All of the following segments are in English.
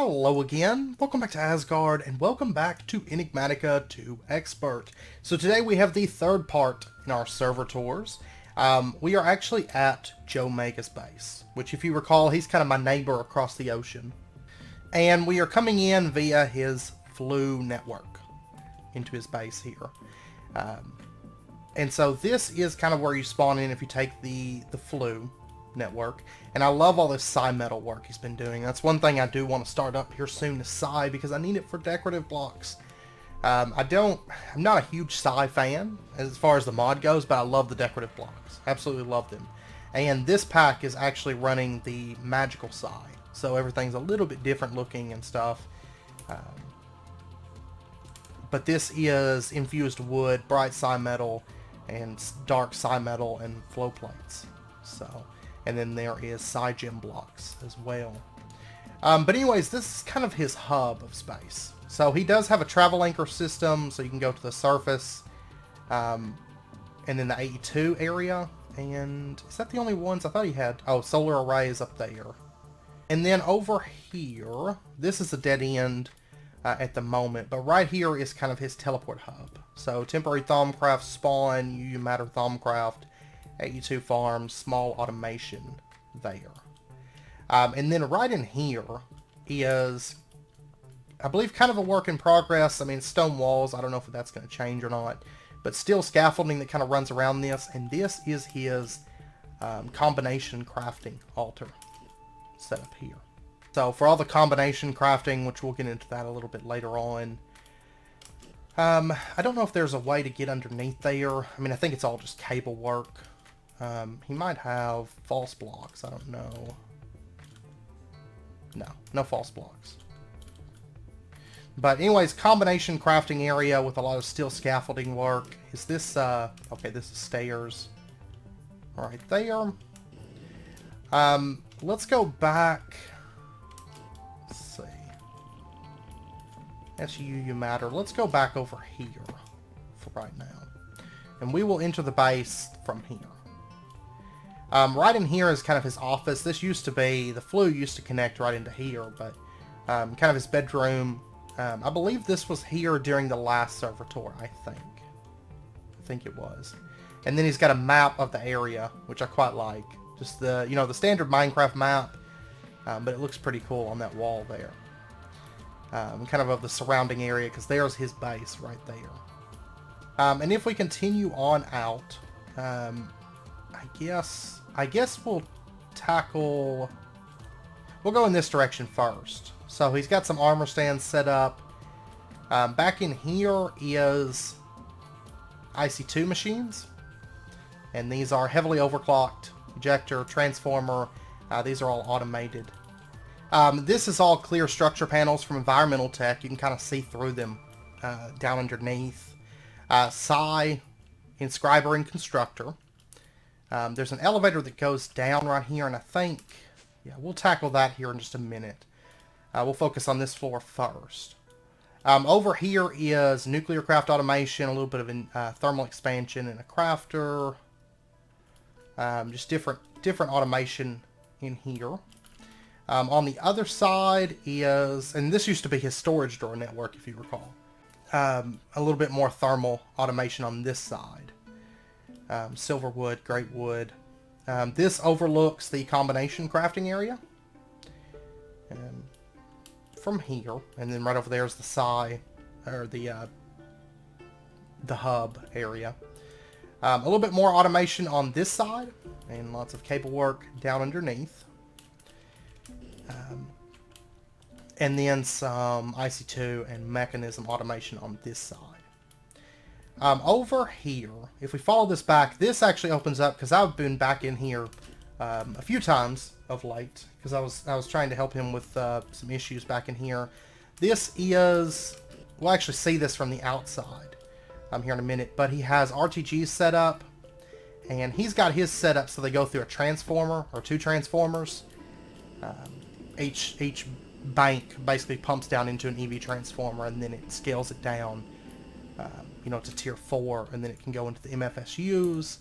Hello again, welcome back to Asgard, and welcome back to Enigmatica 2 Expert. So today we have the third part in our server tours. We are actually at Jomeaga's base, which if you recall, he's kind of my neighbor across the ocean. And we are coming in via his flu network into his base here. And so this is kind of where you spawn in if you take the flu network. And I love all this psi metal work he's been doing. That's one thing I do want to start up here soon, is psi, because I need it for decorative blocks. I'm not a huge psi fan as far as the mod goes, but I love the decorative blocks. Absolutely love them. And this pack is actually running the magical psi, so everything's a little bit different looking and stuff. But this is infused wood, bright psi metal, and dark psi metal, and flow plates. So, and then there is psi gem blocks as well. But anyways, this is kind of his hub of space. So he does have a travel anchor system, so you can go to the surface, and then the 82 area. And is that the only ones? I thought he had, oh, solar arrays up there. And then over here, this is a dead end at the moment, but right here is kind of his teleport hub. So temporary Thaumcraft spawn, UU Matter Thaumcraft, 82 farms, small automation there. And then right in here is, I believe, kind of a work in progress. I mean, stone walls, I don't know if that's going to change or not, but still scaffolding that kind of runs around this. And this is his combination crafting altar set up here. So for all the combination crafting, which we'll get into that a little bit later on, I don't know if there's a way to get underneath there. I mean, I think it's all just cable work. He might have false blocks. I don't know. No false blocks. But anyways, combination crafting area with a lot of steel scaffolding work. Is this, okay, this is stairs right there. Let's go back. Let's see. That's UU Matter. Let's go back over here for right now. And we will enter the base from here. Right in here is kind of his office. This used to be, the flue used to connect right into here, but kind of his bedroom. I believe this was here during the last server tour, I think it was. And then he's got a map of the area, which I quite like. Just the, you know, the standard Minecraft map, but it looks pretty cool on that wall there. Kind of the surrounding area, because there's his base right there. And if we continue on out, I guess we'll tackle, we'll go in this direction first. So he's got some armor stands set up. Back in here is IC2 machines. And these are heavily overclocked, ejector, transformer. These are all automated. This is all clear structure panels from environmental tech. You can kind of see through them down underneath. Psi, inscriber, and constructor. There's an elevator that goes down right here, and I think, yeah, we'll tackle that here in just a minute. We'll focus on this floor first. Over here is nuclear craft automation, a little bit of thermal expansion, and a crafter. Just different automation in here. On the other side is, and this used to be his storage drawer network, if you recall. A little bit more thermal automation on this side. Silver wood, great wood. This overlooks the combination crafting area. From here, and then right over there is the psi, or the hub area. A little bit more automation on this side, and lots of cable work down underneath. And then some IC2 and mechanism automation on this side. Over here, if we follow this back, this actually opens up, because I've been back in here a few times of late, because I was trying to help him with some issues back in here. This is, we'll actually see this from the outside here in a minute, but he has RTGs set up, and he's got his set up so they go through a transformer, or two transformers. Each bank basically pumps down into an EV transformer, and then it scales it down, you know, to tier 4, and then it can go into the MFSUs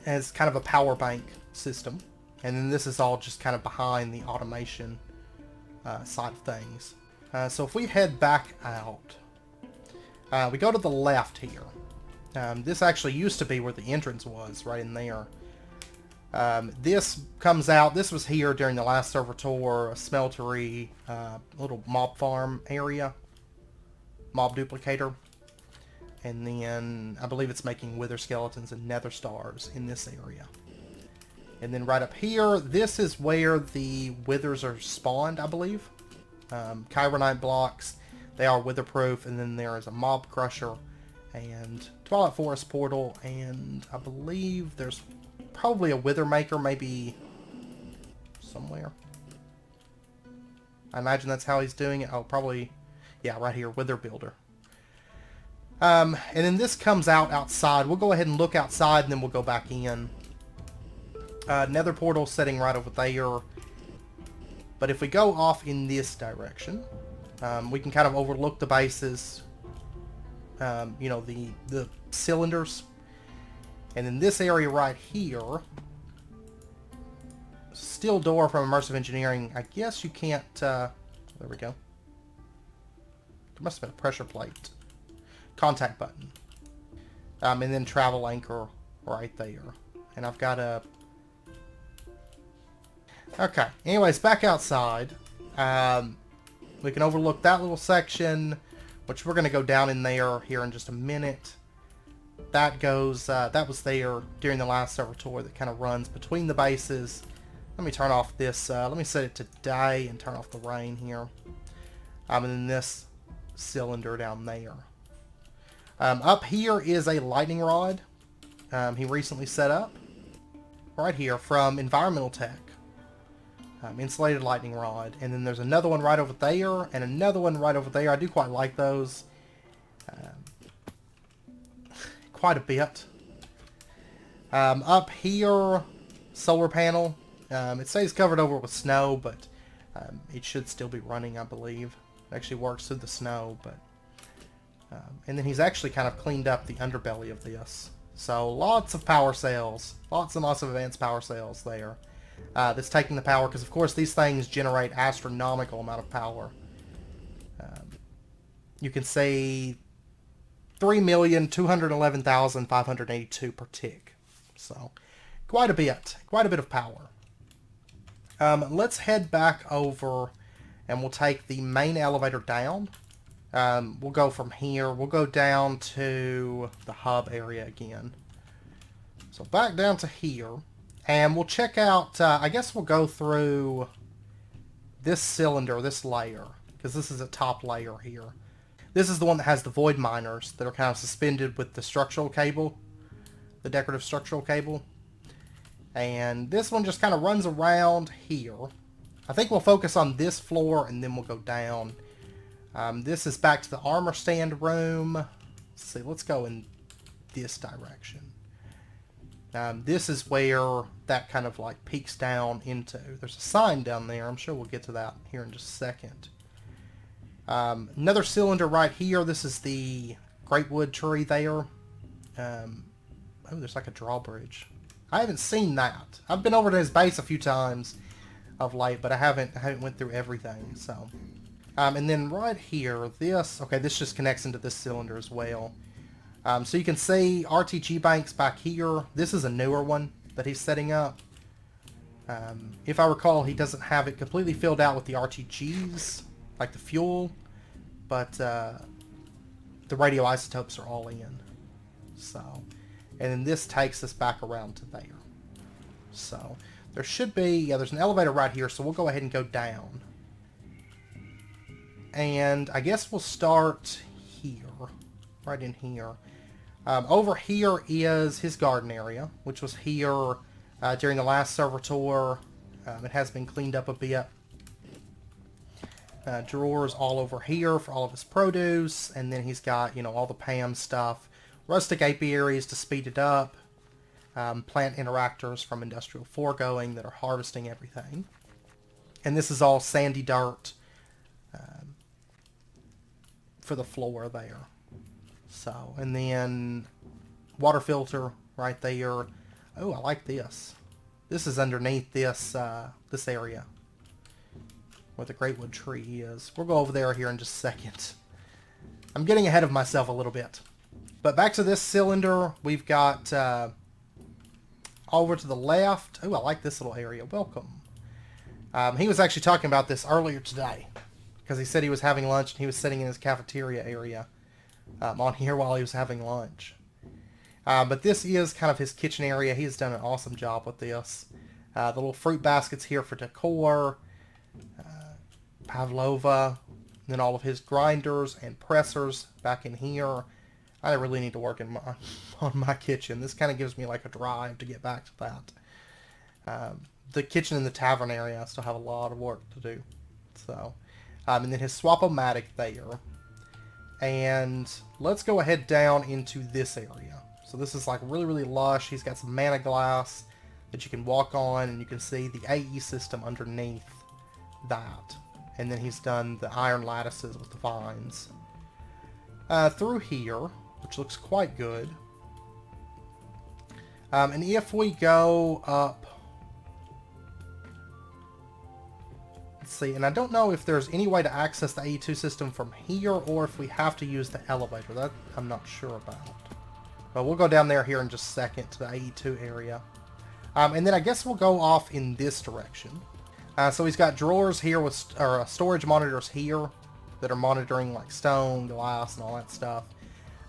as kind of a power bank system. And then this is all just kind of behind the automation side of things. So if we head back out, we go to the left here. This actually used to be where the entrance was, right in there. This comes out, this was here during the last server tour, a smeltery, little mob farm area, mob duplicator. And then I believe it's making wither skeletons and nether stars in this area. And then right up here, this is where the withers are spawned, I believe. Chironite blocks, they are witherproof, and then there is a mob crusher and Twilight Forest portal, and I believe there's probably a wither maker, maybe somewhere. I imagine that's how he's doing it. Oh, probably, yeah, right here, wither builder. And then this comes out outside. We'll go ahead and look outside, and then we'll go back in. Nether portal sitting right over there. But if we go off in this direction, we can kind of overlook the bases. You know, the cylinders. And in this area right here, steel door from Immersive Engineering. I guess you can't, there we go. There must have been a pressure plate. Contact button. And then travel anchor right there. And I've got a... Okay, anyways, back outside. We can overlook that little section, which we're going to go down in there here in just a minute. That goes, that was there during the last server tour that kind of runs between the bases. Let me turn off this, let me set it to day and turn off the rain here. And then this cylinder down there. Up here is a lightning rod he recently set up. Right here from Environmental Tech. Insulated lightning rod. And then there's another one right over there and another one right over there. I do quite like those. Quite a bit. Up here, solar panel. It stays covered over with snow, but it should still be running, I believe. It actually works through the snow, but... and then he's actually kind of cleaned up the underbelly of this. So lots of power cells. Lots and lots of advanced power cells there. That's taking the power, because of course these things generate astronomical amount of power. You can say 3,211,582 per tick. So quite a bit of power. Let's head back over and we'll take the main elevator down. We'll go from here. We'll go down to the hub area again. So back down to here. And we'll check out, I guess we'll go through this cylinder, this layer. Because this is a top layer here. This is the one that has the void miners that are kind of suspended with the structural cable. The decorative structural cable. And this one just kind of runs around here. I think we'll focus on this floor and then we'll go down. This is back to the armor stand room. Let's see, let's go in this direction. This is where that kind of like peaks down into. There's a sign down there. I'm sure we'll get to that here in just a second. Another cylinder right here. This is the great wood tree there. Oh, there's like a drawbridge. I haven't seen that. I've been over to his base a few times of late, but I haven't went through everything. So, and then right here, this just connects into this cylinder as well. So you can see RTG banks back here. This is a newer one that he's setting up. If I recall, he doesn't have it completely filled out with the RTGs, like the fuel, but the radioisotopes are all in. So, and then this takes us back around to there. So there should be, yeah, there's an elevator right here, so we'll go ahead and go down. And I guess we'll start here, right in here. Over here is his garden area, which was here during the last server tour. It has been cleaned up a bit. Drawers all over here for all of his produce, and then he's got, you know, all the Pam stuff. Rustic apiaries to speed it up. Plant interactors from Industrial Foregoing that are harvesting everything. And this is all sandy dirt for the floor there. So, and then water filter right there. Oh, I like this. This is underneath this this area where the greatwood tree is. We'll go over there here in just a second. I'm getting ahead of myself a little bit. But back to this cylinder, we've got over to the left. Oh, I like this little area. Welcome. He was actually talking about this earlier today because he said he was having lunch and he was sitting in his cafeteria area on here while he was having lunch. But this is kind of his kitchen area. He's done an awesome job with this. The little fruit baskets here for decor. Pavlova. Then all of his grinders and pressers back in here. I really need to work on my kitchen. This kind of gives me like a drive to get back to that. The kitchen in the tavern area, I still have a lot of work to do. So, and then his swap-o-matic there. And let's go ahead down into this area. So this is like really, really lush. He's got some mana glass that you can walk on, and you can see the AE system underneath that. And then he's done the iron lattices with the vines. Through here, which looks quite good. And if we go up... Let's see, and I don't know if there's any way to access the AE2 system from here, or if we have to use the elevator. That I'm not sure about. But we'll go down there here in just a second to the AE2 area. And then I guess we'll go off in this direction. So he's got drawers here with storage monitors here that are monitoring like stone, glass, and all that stuff.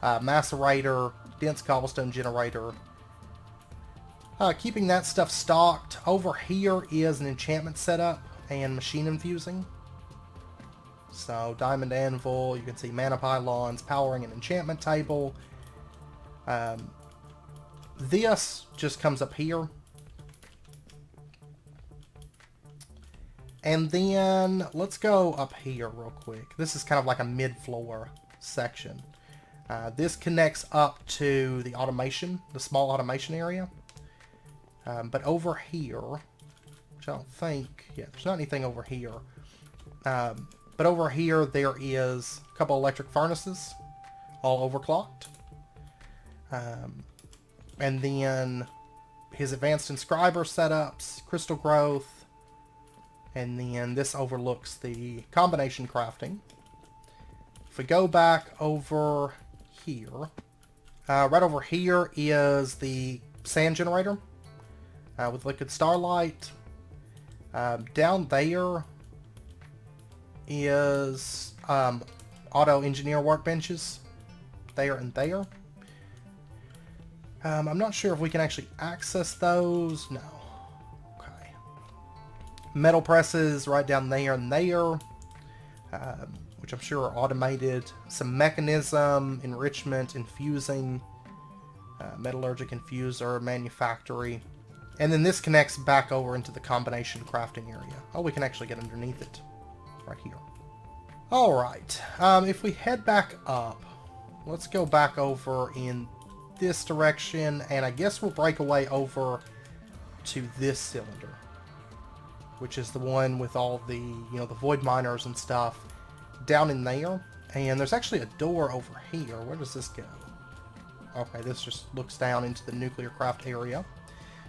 Macerator, dense cobblestone generator. Keeping that stuff stocked. Over here is an enchantment setup and machine infusing. So diamond anvil, you can see mana pylons, powering an enchantment table. This just comes up here. And then let's go up here real quick. This is kind of like a mid-floor section. This connects up to the automation, the small automation area. But over here, which I don't think, yeah, there's not anything over here. But over here, there is a couple electric furnaces, all overclocked. And then his advanced inscriber setups, crystal growth, and then this overlooks the combination crafting. If we go back over here, right over here is the sand generator with liquid starlight. Down there is auto engineer workbenches there and there. I'm not sure if we can actually access those. No. Okay. Metal presses right down there and there, which I'm sure are automated. Some mechanism, enrichment, infusing, metallurgic infuser, manufactory. And then this connects back over into the combination crafting area. Oh, we can actually get underneath it right here. Alright, if we head back up, let's go back over in this direction, and I guess we'll break away over to this cylinder, which is the one with all the, you know, the void miners and stuff down in there. And there's actually a door over here. Where does this go? Okay, this just looks down into the nuclear craft area.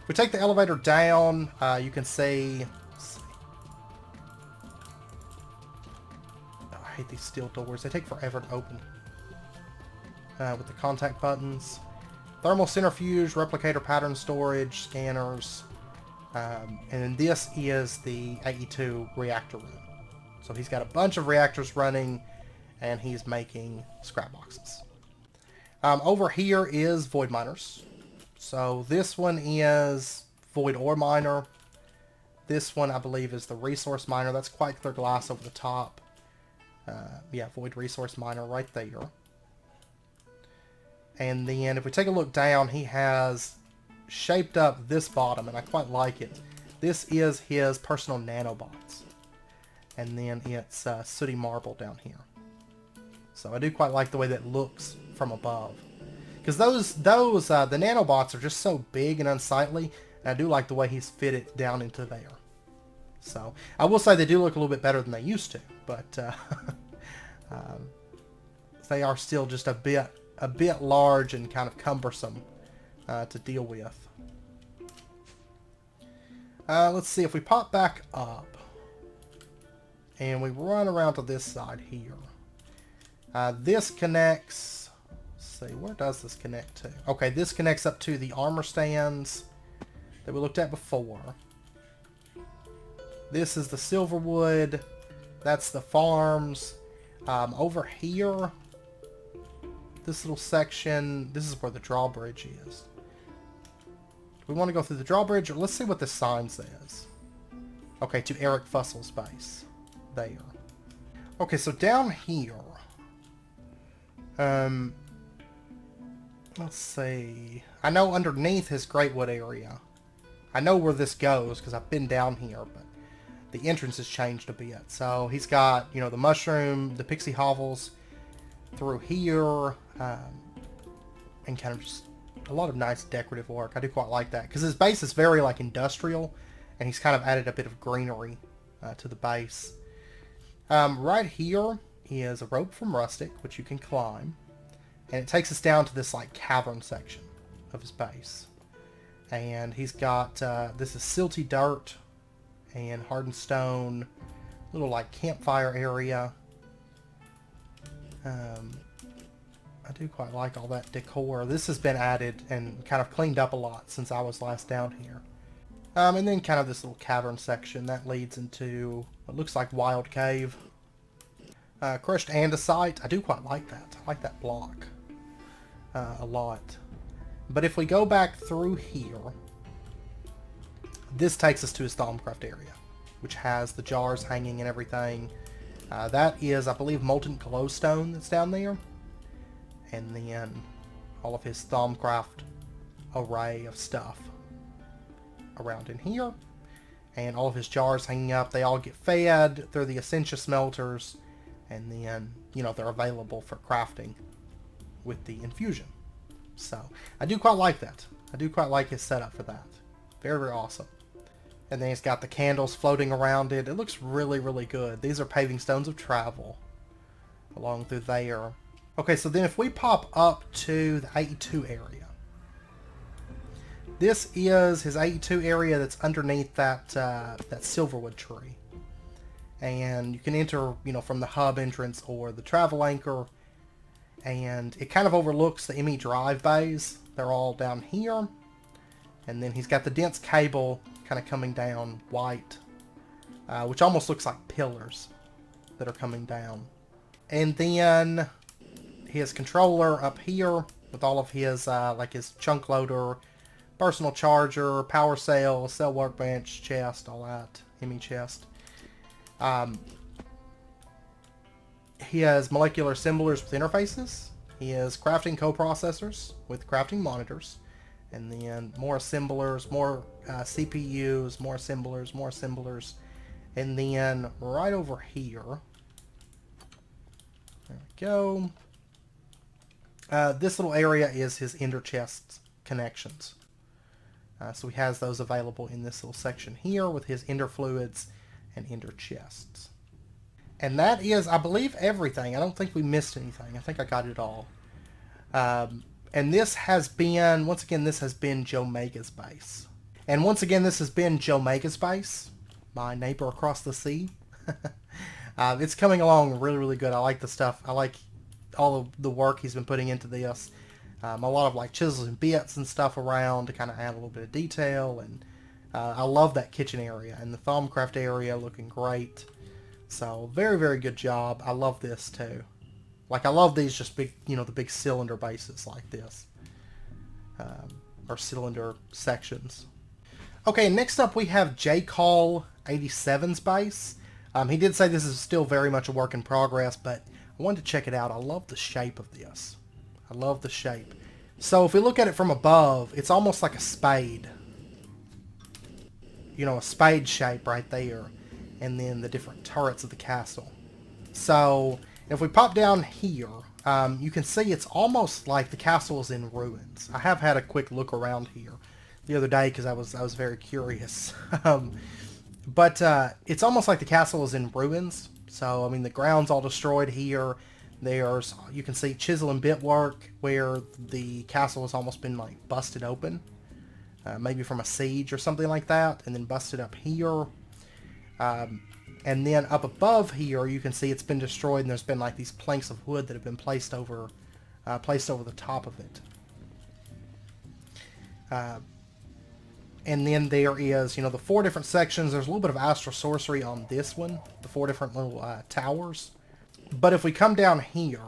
If we take the elevator down, you can see... Oh, I hate these steel doors. They take forever to open. With the contact buttons. Thermal centrifuge, replicator pattern storage, scanners. And then this is the AE2 reactor room. So he's got a bunch of reactors running, and he's making scrap boxes. Over here is void miners. So this one is void ore miner. This one, I believe, is the resource miner. That's quite clear glass over the top. Yeah, void resource miner right there. And then if we take a look down, he has shaped up this bottom, and I quite like it. This is his personal nanobots. And then it's sooty marble down here. So I do quite like the way that looks from above. Because the nanobots are just so big and unsightly, and I do like the way he's fit it down into there. So I will say they do look a little bit better than they used to, but they are still just a bit large and kind of cumbersome to deal with. Let's see if we pop back up and we run around to this side here. This connects, let's see, where does this connect to? Okay, this connects up to the armor stands that we looked at before. This is the Silverwood. That's the farms. Over here, this little section, this is where the drawbridge is. We want to go through the drawbridge, or let's see what this sign says. Okay, to Eric Fussel's base. There. Okay, so down here, let's see. I know underneath his Greatwood area. I know where this goes because I've been down here, but the entrance has changed a bit. So he's got, you know, the mushroom, the pixie hovels through here, and kind of just a lot of nice decorative work. I do quite like that because his base is very like industrial, and he's kind of added a bit of greenery to the base. Right here is a rope from Rustic, which you can climb, and it takes us down to this like cavern section of his base. And he's got this is silty dirt and hardened stone, little like campfire area. I do quite like all that decor. This has been added and kind of cleaned up a lot since I was last down here. And then kind of this little cavern section that leads into what looks like Wild Cave. Crushed andesite. I do quite like that. I like that block a lot. But if we go back through here, this takes us to his Thaumcraft area, which has the jars hanging and everything. That is, I believe, molten glowstone that's down there. And then all of his Thaumcraft array of stuff around in here. And all of his jars hanging up, they all get fed through the Essentia smelters. And then, you know, they're available for crafting with the infusion. So, I do quite like that. I do quite like his setup for that. Very, very awesome. And then he's got the candles floating around it. It looks really, really good. These are paving stones of travel along through there. Okay, so then if we pop up to the 82 area. This is his 82 area that's underneath that that Silverwood tree. And you can enter, you know, from the hub entrance or the travel anchor. And it kind of overlooks the ME Drive bays. They're all down here. And then he's got the dense cable kind of coming down white, which almost looks like pillars that are coming down. And then his controller up here with all of his, like his chunk loader, personal charger, power cell, cell workbench, chest, all that, ME chest. He has molecular assemblers with interfaces. He has crafting coprocessors with crafting monitors. And then more assemblers, more CPUs, more assemblers, more assemblers. And then right over here, there we go. This little ender is his ender chest connections. So he has those available in this little section here with his ender fluids and ender chests. And that is, I believe, everything. I don't think we missed anything. I think I got it all. And this has been, once again, this has been Jomeaga's base. And once again, this has been Jomeaga's base, my neighbor across the sea. It's coming along really, really good. I like the stuff. I like all of the work he's been putting into this. A lot of like chisels and bits and stuff around to kind of add a little bit of detail. And I love that kitchen area and the Thaumcraft area looking great. So very, very good job. I love this too. Like I love these just big, you know, the big cylinder bases like this. Or cylinder sections. Okay, next up we have J-Call 87's base. He did say this is still very much a work in progress, but I wanted to check it out. I love the shape of this. I love the shape. So if we look at it from above, it's almost like a spade. You know, a spade shape right there. And then the different turrets of the castle. So if we pop down here, you can see it's almost like the castle is in ruins. I have had a quick look around here the other day because I was very curious. But it's almost like the castle is in ruins. So I mean the ground's all destroyed here. There's, you can see chisel and bit work where the castle has almost been like busted open. maybe from a siege or something like that, and then busted up here. And then up above here, you can see it's been destroyed, and there's been like these planks of wood that have been placed over the top of it. And then there is, the 4 different sections. There's a little bit of astral sorcery on this one, the 4 different little towers. But if we come down here,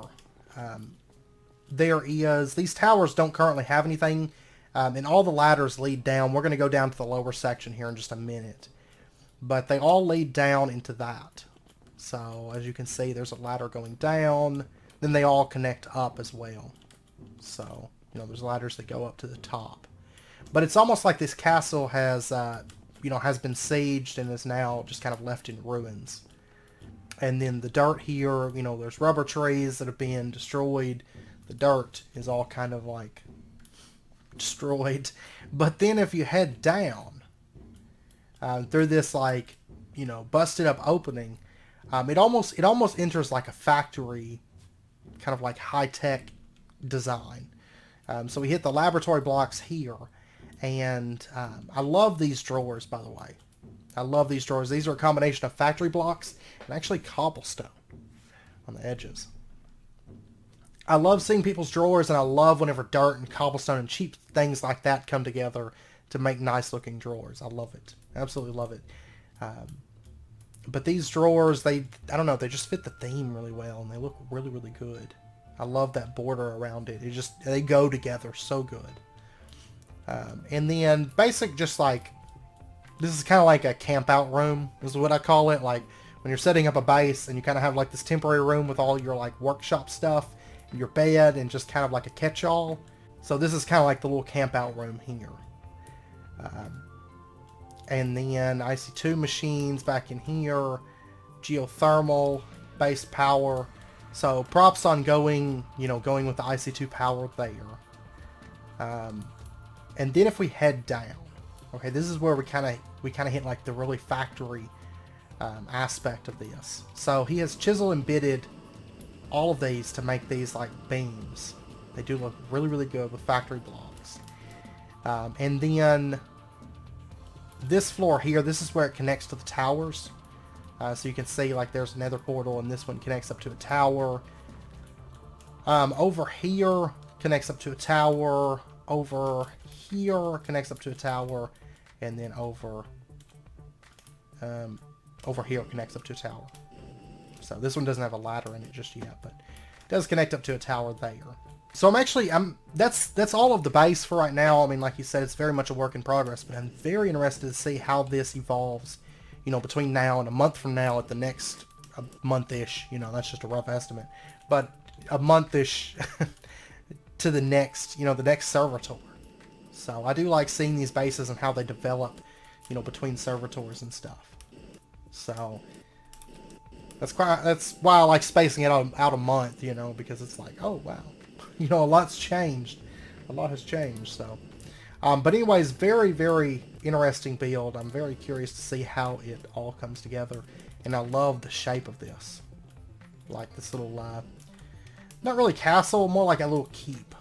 there is, these towers don't currently have anything, and all the ladders lead down. We're going to go down to the lower section here in just a minute. But they all lead down into that. So, as you can see, there's a ladder going down. Then they all connect up as well. So, there's ladders that go up to the top. But it's almost like this castle has, has been sieged and is now just kind of left in ruins. And then the dirt here, there's rubber trees that have been destroyed. The dirt is all kind of like destroyed. But then if you head down through this busted up opening, it almost enters like a factory, kind of like high-tech design. So we hit the laboratory blocks here, and I love these drawers, by the way. I love these drawers. These are a combination of factory blocks and actually cobblestone on the edges. I love seeing people's drawers, and I love whenever dirt and cobblestone and cheap things like that come together to make nice looking drawers. I love it. Absolutely love it. But these drawers, I don't know, they just fit the theme really well, and they look really, really good. I love that border around it. They go together so good. And then basic, just like, this is kind of like a camp out room, is what I call it. Like when you're setting up a base and you kind of have like this temporary room with all your like workshop stuff, and your bed, and just kind of like a catch-all. So this is kind of like the little camp out room here. And then IC2 machines back in here, geothermal, base power. So props on going with the IC2 power there. And then if we head down, okay, this is where we kind of hit like the really factory aspect of this. So he has chisel embedded all of these to make these like beams. They do look really, really good with factory blocks. And then this floor here, this is where it connects to the towers. So you can see like there's a nether portal, and this one connects up to a tower. Over here connects up to a tower. Over here connects up to a tower. And then over here connects up to a tower. So this one doesn't have a ladder in it just yet, but it does connect up to a tower there. So that's all of the base for right now. I mean, like you said, it's very much a work in progress, but I'm very interested to see how this evolves, between now and a month from now at the next month-ish, that's just a rough estimate, but a month-ish to the next, the next server tour. So I do like seeing these bases and how they develop, between server tours and stuff. So that's why I like spacing it out a month, because it's like, oh wow. A lot's changed. A lot has changed, so. But anyways, very, very interesting build. I'm very curious to see how it all comes together. And I love the shape of this. Like this little, not really castle, more like a little keep.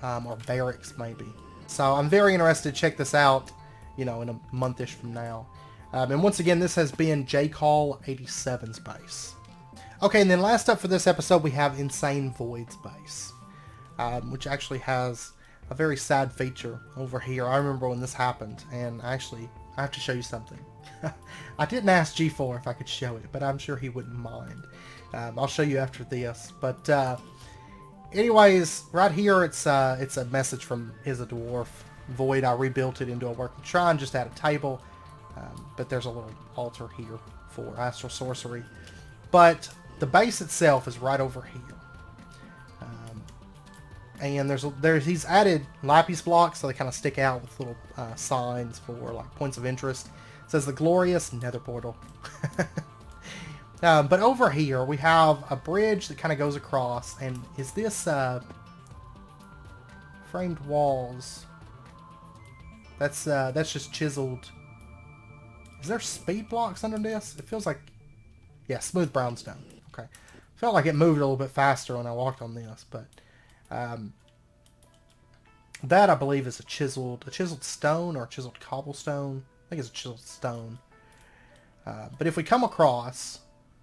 Or barracks, maybe. So I'm very interested to check this out, in a month-ish from now. And once again, this has been JCall87's base. Okay, and then last up for this episode, we have InsaneVoid's base. Which actually has a very sad feature over here. I remember when this happened, and I have to show you something. I didn't ask G4 if I could show it, but I'm sure he wouldn't mind. I'll show you after this. But anyways, right here it's a message from Is a Dwarf. Void, I rebuilt it into a working shrine, just add a table. But there's a little altar here for astral sorcery. But the base itself is right over here. And he's added lapis blocks, so they kind of stick out with little signs for like points of interest. It says the glorious nether portal. But over here we have a bridge that kind of goes across, and is this framed walls? That's just chiseled. Is there speed blocks under this? It feels like, yeah, smooth brownstone. Okay, felt like it moved a little bit faster when I walked on this, but That, I believe, is a chiseled stone or a chiseled cobblestone. I think it's a chiseled stone. But if we come across,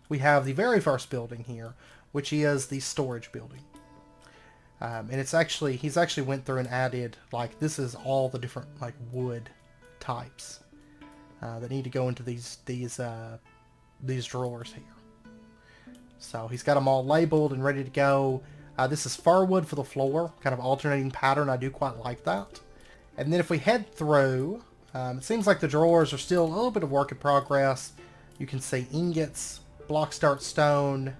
we have the very first building here, which is the storage building. And it's actually, he's actually went through and added, like, this is all the different, like, wood types that need to go into these drawers here. So he's got them all labeled and ready to go. This is fir wood for the floor, kind of alternating pattern. I do quite like that. And then if we head through, it seems like the drawers are still a little bit of work in progress. You can see ingots, block start stone,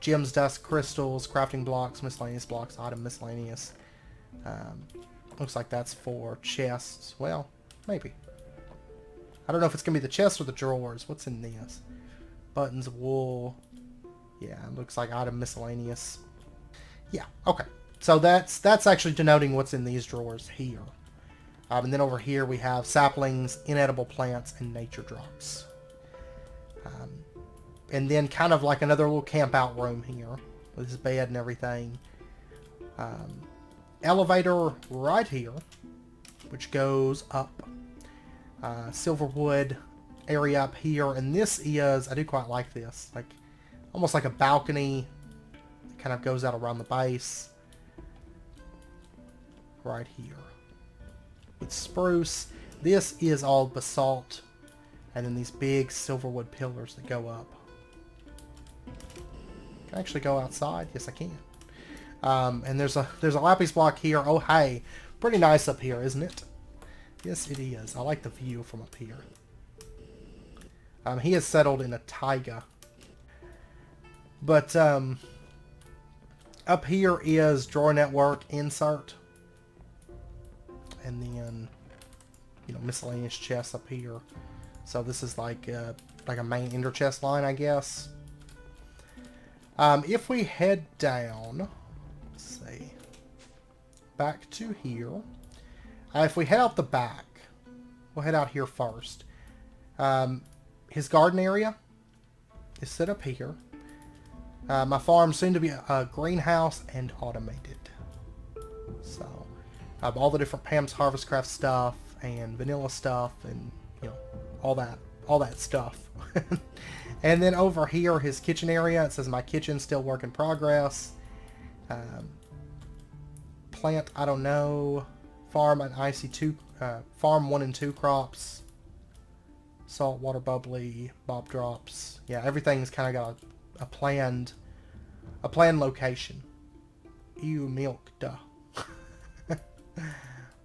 gems, dust, crystals, crafting blocks, miscellaneous blocks, item miscellaneous. Looks like that's for chests. Well, maybe. I don't know if it's going to be the chests or the drawers. What's in this? Buttons, wool. Yeah, it looks like item miscellaneous. Yeah, okay. So that's actually denoting what's in these drawers here. And then over here we have saplings, inedible plants, and nature drops. And then kind of like another little camp out room here with his bed and everything. Elevator right here, which goes up. Silverwood area up here, and this is, I do quite like this, like almost like a balcony. It kind of goes out around the base. Right here. It's spruce. This is all basalt. And then these big silverwood pillars that go up. Can I actually go outside? Yes, I can. And there's a lapis block here. Oh, hey. Pretty nice up here, isn't it? Yes, it is. I like the view from up here. He is settled in a taiga. But up here is drawer network insert. And then, you know, miscellaneous chests up here. So this is like a main ender chest line, I guess. If we head down, let's see, back to here. If we head out the back, we'll head out here first. His garden area is set up here. My farm soon to be a greenhouse and automated. So, all the different Pam's Harvest Craft stuff and vanilla stuff and, you know, all that stuff. And then over here, his kitchen area, it says my kitchen still work in progress. Plant, I don't know. Farm an IC2, farm 1 and 2 crops. Salt, water, bubbly, bob drops. Yeah, everything's kind of got a planned location. Ew, milk, duh.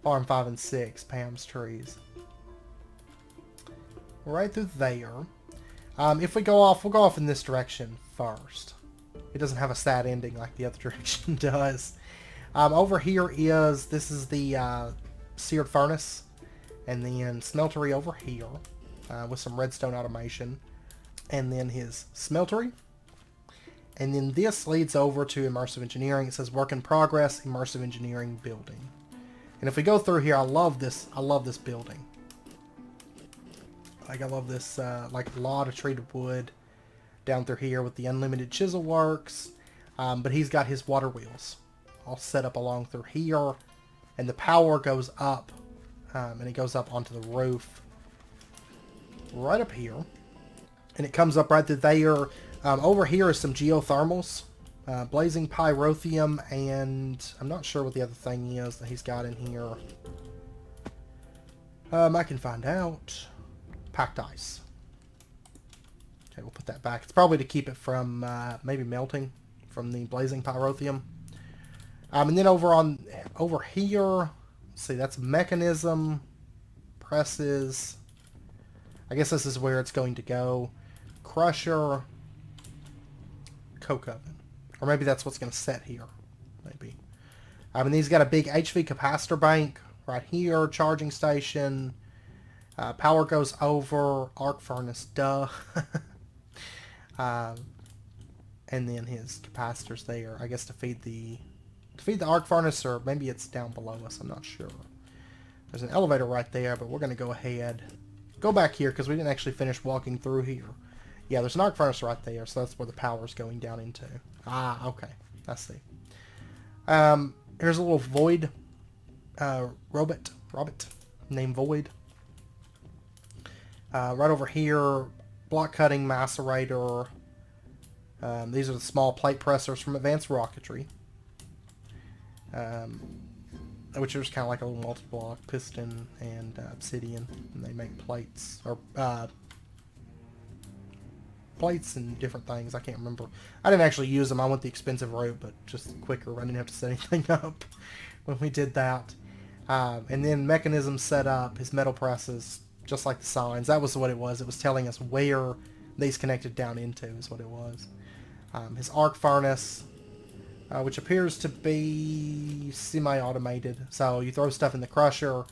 Farm 5 and 6, Pam's trees. Right through there. If we go off, we'll go off in this direction first. It doesn't have a sad ending like the other direction does. Over here this is the seared furnace, and then smeltery over here with some redstone automation, and then his smeltery. And then this leads over to immersive engineering. It says work in progress, immersive engineering building. And if we go through here, I love this building. Like, I love this, like, a lot of treated wood down through here with the unlimited chisel works. But he's got his water wheels all set up along through here. And the power goes up, and it goes up onto the roof right up here. And it comes up right through there. Over here is some geothermals. Blazing pyrotheum, and I'm not sure what the other thing is that he's got in here. I can find out. Packed ice. Okay, we'll put that back. It's probably to keep it from maybe melting from the blazing pyrotheum. And then over here, let's see, that's mechanism, presses. I guess this is where it's going to go. Crusher, coke oven. Or maybe that's what's going to set here. Maybe. And he's got a big HV capacitor bank right here. Charging station. Power goes over. Arc furnace. Duh. And then his capacitors there. I guess to feed the arc furnace, or maybe it's down below us. I'm not sure. There's an elevator right there, but we're going to go ahead. Go back here because we didn't actually finish walking through here. Yeah, there's an arc furnace right there, so that's where the power's going down into. Ah, okay. I see. Here's a little void robot named Void. Right over here, block cutting, macerator. These are the small plate pressers from advanced rocketry. Which are just kind of like a little multi-block piston and obsidian, and they make plates or plates and different things. I can't remember. I didn't actually use them. I went the expensive route, but just quicker. I didn't have to set anything up when we did that. And then mechanism set up his metal presses, just like the signs. That was what it was. It was telling us where these connected down into is what it was. His arc furnace, which appears to be semi-automated. So you throw stuff in the crusher,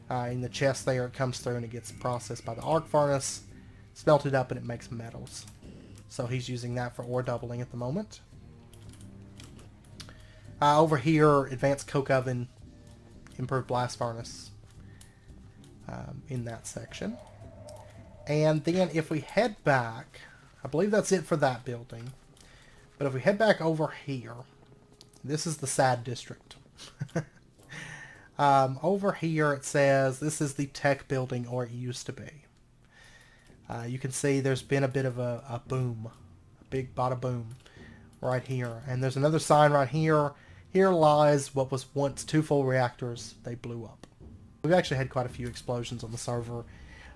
in the chest there, it comes through and it gets processed by the arc furnace, smelted up, and it makes metals. So he's using that for ore doubling at the moment. Over here, advanced coke oven, improved blast furnace in that section. And then if we head back, I believe that's it for that building. But if we head back over here, this is the sad district. Over here it says this is the tech building, or it used to be. You can see there's been a bit of a boom, a big bada boom right here. And there's another sign right here. Here lies what was once 2 full reactors. They blew up. We've actually had quite a few explosions on the server.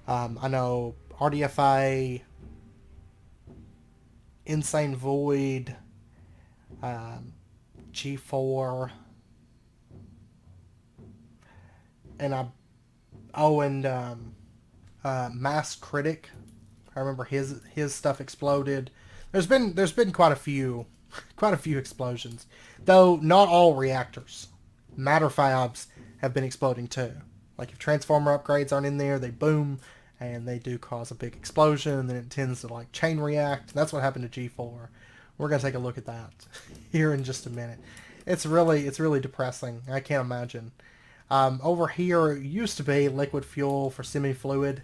I know RDFA, InsaneVoid, G4, and Mass Critic. I remember his stuff exploded. There's been quite a few explosions, though not all reactors. Matter fabs have been exploding too. Like if transformer upgrades aren't in there, they boom and they do cause a big explosion, and then it tends to like chain react. That's what happened to G4. We're gonna take a look at that here in just a minute. It's really depressing. I can't imagine. Over here it used to be liquid fuel for semi-fluid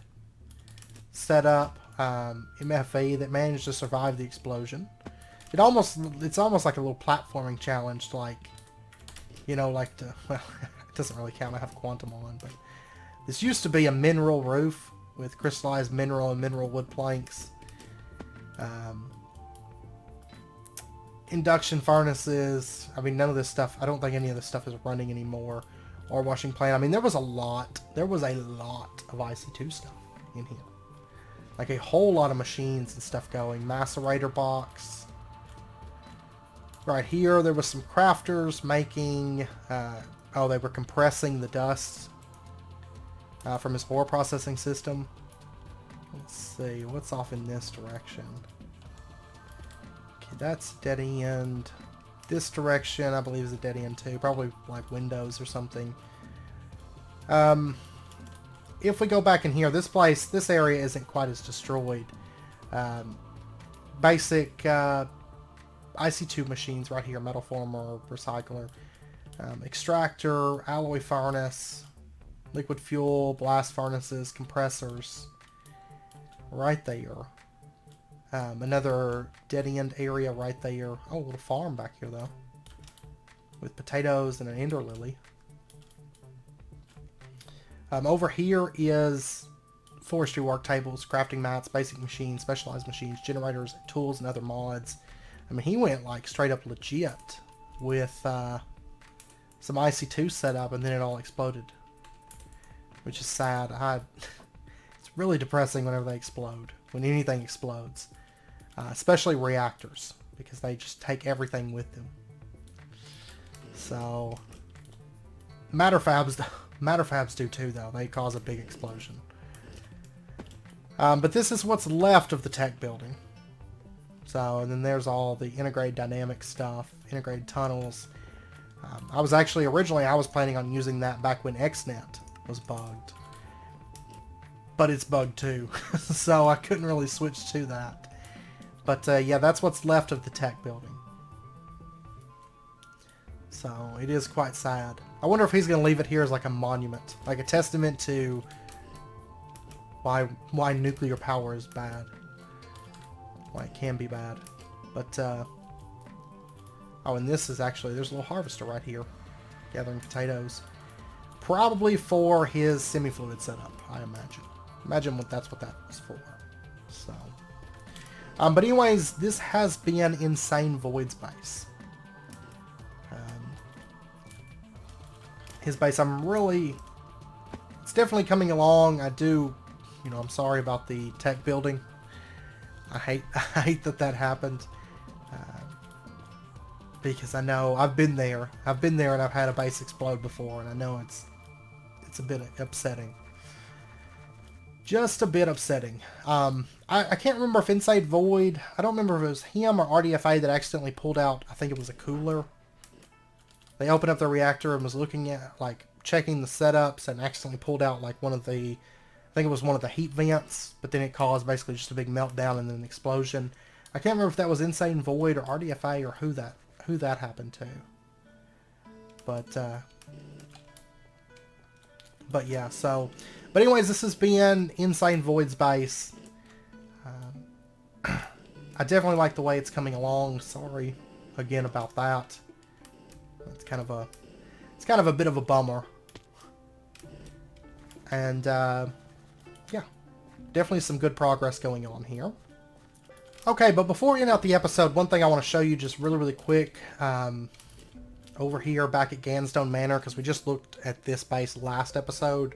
setup. MFE that managed to survive the explosion. It's almost like a little platforming challenge, like, you know, like the, well, it doesn't really count. I have quantum on, but this used to be a mineral roof with crystallized mineral and mineral wood planks. Induction furnaces. I mean, none of this stuff, I don't think any of this stuff is running anymore. Or washing plant. I mean, there was a lot of IC2 stuff in here. Like a whole lot of machines and stuff going. Macerator box. Right here, there was some crafters making, they were compressing the dust from his ore processing system. Let's see, what's off in this direction? Okay, that's dead end. This direction, I believe, is a dead end too. Probably like windows or something. If we go back in here, this area isn't quite as destroyed. Basic IC2 machines right here, metal former, recycler, extractor, alloy furnace, liquid fuel, blast furnaces, compressors, right there. Another dead end area right there. Oh, a little farm back here though, with potatoes and an ender lily. Over here is forestry work tables, crafting mats, basic machines, specialized machines, generators, tools, and other mods. I mean, he went like straight up legit with some IC2 setup, and then it all exploded, which is sad. It's really depressing whenever they explode, when anything explodes, especially reactors, because they just take everything with them. So matter fabs do too, though. They cause a big explosion. But this is what's left of the tech building. So, and then there's all the integrated dynamic stuff, integrated tunnels. I was planning on using that back when XNet was bugged. But it's bugged too, so I couldn't really switch to that. But yeah, that's what's left of the tech building. So it is quite sad. I wonder if he's going to leave it here as like a monument, like a testament to why nuclear power is bad, why it can be bad. But oh, and this is actually, there's a little harvester right here, gathering potatoes. probably for his semi-fluid setup, I imagine. Imagine that's what that was for. So, but anyways, this has been InsaneVoid's base. His base, it's definitely coming along. I'm sorry about the tech building. I hate that happened. Because I know I've been there and I've had a base explode before, and I know it's a bit upsetting. Just a bit upsetting. I can't remember if InsaneVoid, I don't remember if it was him or RDFA that accidentally pulled out, I think it was a cooler. They opened up the reactor and was looking at, like, checking the setups and accidentally pulled out, like, I think it was one of the heat vents, but then it caused basically just a big meltdown and then an explosion. I can't remember if that was InsaneVoid or RDFA or who that happened to. But yeah, so... But anyways, this has been InsaneVoid's base. I definitely like the way it's coming along. Sorry again about that. It's kind of a bit of a bummer. And yeah, definitely some good progress going on here. Okay, but before we end out the episode, one thing I want to show you just really quick. Over here back at Gansstone Manor, because we just looked at this base last episode.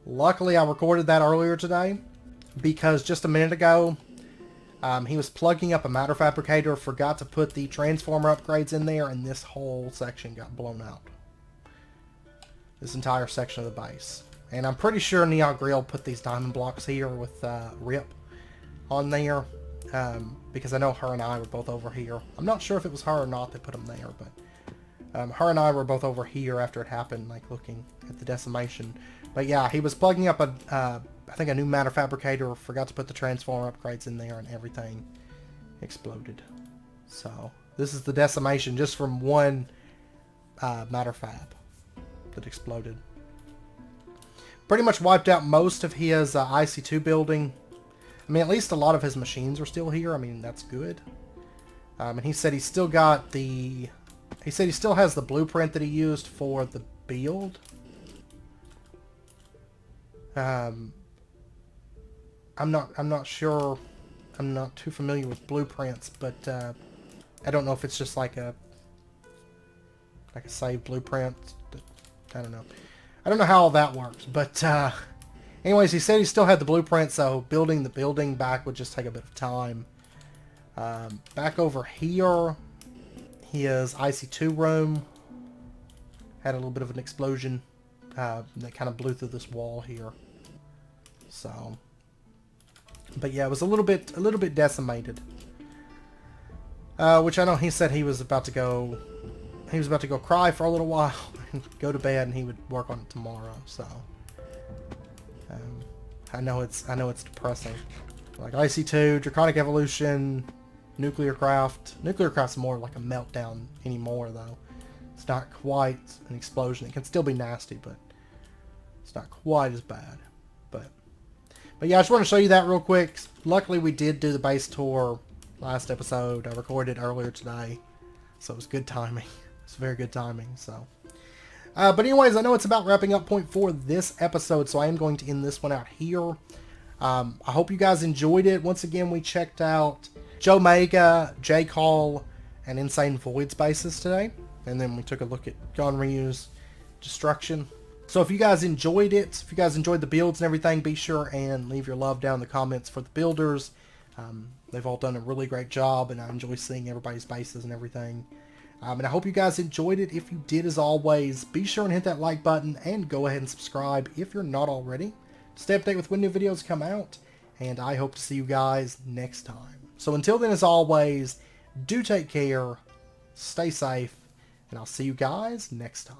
Luckily, I recorded that earlier today, because just a minute ago, he was plugging up a matter fabricator, forgot to put the transformer upgrades in there, and this whole section got blown out. This entire section of the base. And I'm pretty sure Neon Grill put these diamond blocks here with RIP on there, because I know her and I were both over here. I'm not sure if it was her or not that put them there, but her and I were both over here after it happened, like looking at the decimation. But yeah, he was plugging up I think a new matter fabricator, forgot to put the transformer upgrades in there, and everything exploded. So this is the decimation just from one matter fab that exploded. Pretty much wiped out most of his IC2 building. I mean, at least a lot of his machines are still here. I mean, that's good. And he said he's still got the... He said he still has the blueprint that he used for the build. I'm not sure. I'm not too familiar with blueprints, but I don't know if it's just like a saved blueprint. I don't know. I don't know how all that works, but anyways, he said he still had the blueprint, so building the building back would just take a bit of time. Back over here, his IC2 room had a little bit of an explosion that kind of blew through this wall here. So, but yeah, it was a little bit decimated. Which I know he said he was about to go cry for a little while and go to bed, and he would work on it tomorrow. So, I know it's depressing. Like IC2, Draconic Evolution, Nuclear Craft. Nuclear Craft's more like a meltdown anymore, though. It's not quite an explosion. It can still be nasty, but it's not quite as bad. But yeah, I just want to show you that real quick. Luckily, we did do the base tour last episode. I recorded it earlier today, so it was good timing. It's very good timing. So, but anyways, I know it's about wrapping up point for this episode, so I am going to end this one out here. I hope you guys enjoyed it. Once again, we checked out Jomeaga, J-Call, and InsaneVoid's bases today, and then we took a look at Gone Ryu's Destruction. So if you guys enjoyed it, if you guys enjoyed the builds and everything, be sure and leave your love down in the comments for the builders. They've all done a really great job, and I enjoy seeing everybody's bases and everything. And I hope you guys enjoyed it. If you did, as always, be sure and hit that like button and go ahead and subscribe if you're not already. Stay updated with when new videos come out, and I hope to see you guys next time. So until then, as always, do take care, stay safe, and I'll see you guys next time.